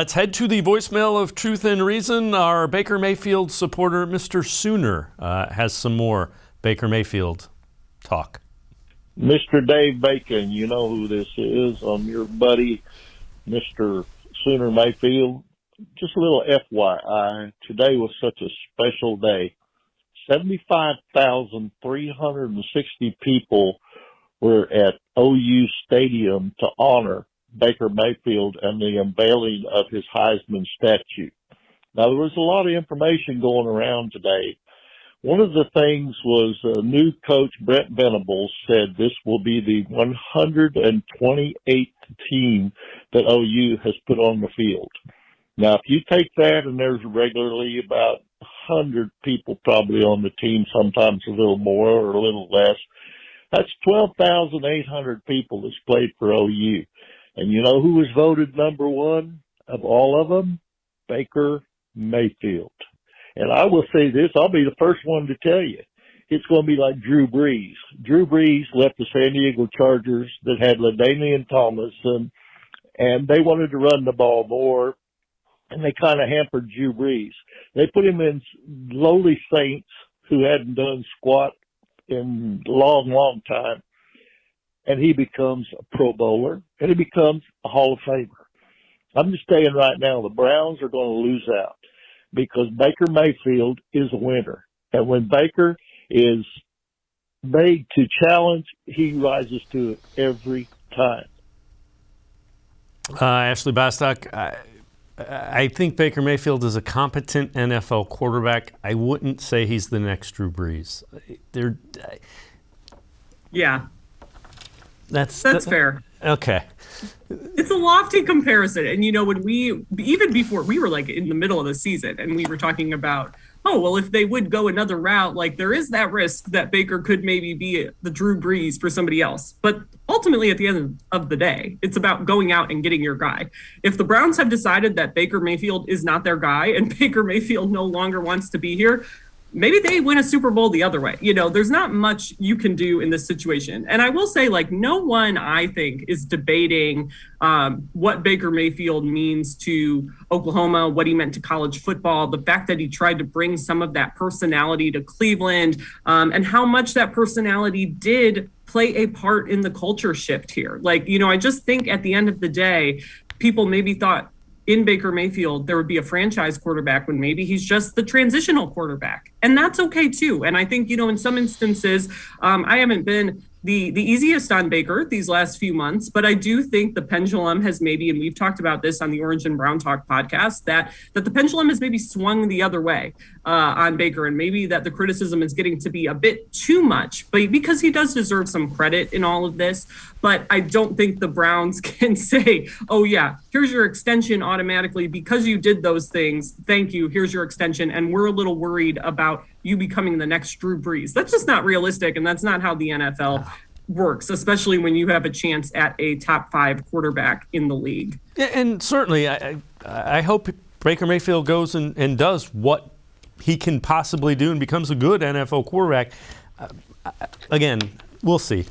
Let's head to the voicemail of Truth and Reason. Our Baker Mayfield supporter, Mr. Sooner, has some more Baker Mayfield talk. Mr. Dave Bacon, you know who this is. I'm your buddy, Mr. Sooner Mayfield. Just a little FYI, today was such a special day. 75,360 people were at OU Stadium to honor Baker Mayfield and the unveiling of his Heisman statue. Now, there was a lot of information going around today. One of the things was new coach Brent Venables said this will be the 128th team that OU has put on the field. Now, if you take that, and there's regularly about 100 people probably on the team, sometimes a little more or a little less, that's 12,800 people that's played for OU. And you know who was voted number one of all of them? Baker Mayfield. And I will say this, I'll be the first one to tell you, it's going to be like Drew Brees. Drew Brees left the San Diego Chargers that had LaDainian Tomlinson, and they wanted to run the ball more, and they kind of hampered Drew Brees. They put him in lowly Saints who hadn't done squat in a long, long time, and he becomes a Pro Bowler, and he becomes a Hall of Famer. I'm just saying right now, the Browns are going to lose out because Baker Mayfield is a winner. And when Baker is made to challenge, he rises to it every time. Ashley Bostock, I think Baker Mayfield is a competent NFL quarterback. I wouldn't say he's the next Drew Brees. Yeah. That's fair. Okay. It's a lofty comparison. And, you know, when even before we were like in the middle of the season and we were talking about, oh, well, if they would go another route, like there is that risk that Baker could maybe be the Drew Brees for somebody else. But ultimately, at the end of the day, it's about going out and getting your guy. If the Browns have decided that Baker Mayfield is not their guy and Baker Mayfield no longer wants to be here, maybe they win a Super Bowl the other way. You know, there's not much you can do in this situation. And I will say, like, no one, I think, is debating what Baker Mayfield means to Oklahoma, what he meant to college football, the fact that he tried to bring some of that personality to Cleveland, and how much that personality did play a part in the culture shift here. Like, you know, I just think at the end of the day, people maybe thought in Baker Mayfield, there would be a franchise quarterback when maybe he's just the transitional quarterback. And that's okay too. And I think, you know, in some instances, I haven't been the easiest on Baker these last few months, but I do think the pendulum has maybe, and we've talked about this on the Orange and Brown Talk podcast, that the pendulum has maybe swung the other way on Baker, and maybe that the criticism is getting to be a bit too much, but because he does deserve some credit in all of this. But I don't think the Browns can say, oh yeah, here's your extension automatically because you did those things. Thank you. Here's your extension. And we're a little worried about you becoming the next Drew Brees. That's just not realistic. And that's not how the NFL works, especially when you have a chance at a top 5 quarterback in the league. And certainly I hope Baker Mayfield goes and does what he can possibly do and becomes a good NFL quarterback. Again, we'll see.